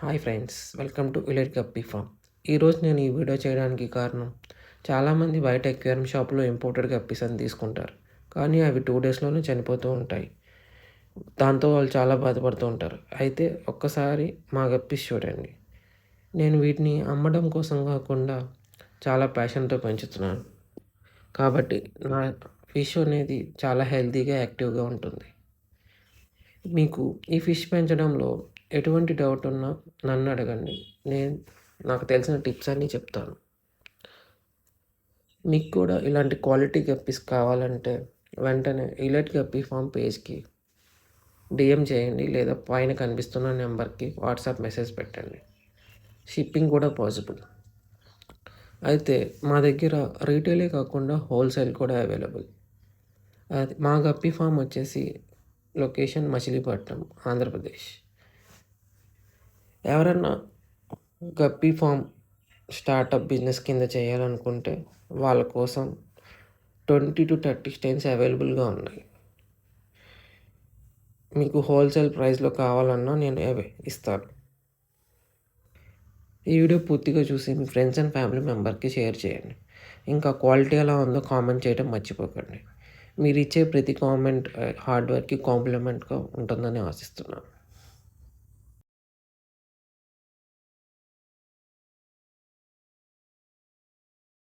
Hi friends, welcome to village guppy farm. ఈరోజు నేను ఈ వీడియో చేయడానికి కారణం, చాలామంది బయట ఎక్వేరియం షాప్లో ఇంపోర్టెడ్ గప్పీస్ అని తీసుకుంటారు. కానీ అవి 2 డేస్లోనే చనిపోతూ ఉంటాయి. దాంతో వాళ్ళు చాలా బాధపడుతూ ఉంటారు. అయితే ఒక్కసారి మా గప్పీస్ చూడండి. నేను వీటిని అమ్మడం కోసం కాకుండా చాలా ప్యాషన్తో పెంచుతున్నాను. కాబట్టి నా ఫిష్ అనేది చాలా హెల్తీగా, యాక్టివ్గా ఉంటుంది. మీకు ఈ ఫిష్ పెంచడంలో ఎటువంటి డౌట్ ఉన్నా నన్ను అడగండి. నాకు తెలిసిన టిప్స్ అన్నీ చెప్తాను. మీకు కూడా ఇలాంటి క్వాలిటీ గప్పీస్ కావాలంటే వెంటనే ఇలెట్ గప్పీ ఫామ్ పేజ్‌కి డీఎం చేయండి, లేదా పైన కనిపిస్తున్న నెంబర్‌కి వాట్సాప్ మెసేజ్ పెట్టండి. షిప్పింగ్ కూడా పాసిబుల్. అయితే మా దగ్గర రీటైలే కాకుండా హోల్సేల్ కూడా అవైలబుల్. మా గప్పీ ఫామ్ వచ్చేసి లొకేషన్ మచిలీపట్నం, ఆంధ్రప్రదేశ్. ఎవరన్నా గప్పీ ఫామ్ స్టార్టప్ బిజినెస్ కింద చేయాలనుకుంటే వాళ్ళ కోసం 20-30 స్టైన్స్ అవైలబుల్గా ఉన్నాయి. మీకు హోల్సేల్ ప్రైస్లో కావాలన్నా నేను ఇస్తాను. ఈ వీడియో పూర్తిగా చూసి మీ ఫ్రెండ్స్ అండ్ ఫ్యామిలీ మెంబర్కి షేర్ చేయండి. ఇంకా క్వాలిటీ ఎలా ఉందో కామెంట్ చేయడం మర్చిపోకండి. మీరు ఇచ్చే ప్రతి కామెంట్ హార్డ్ వర్క్కి కాంప్లిమెంట్గా ఉంటుందని ఆశిస్తున్నాను.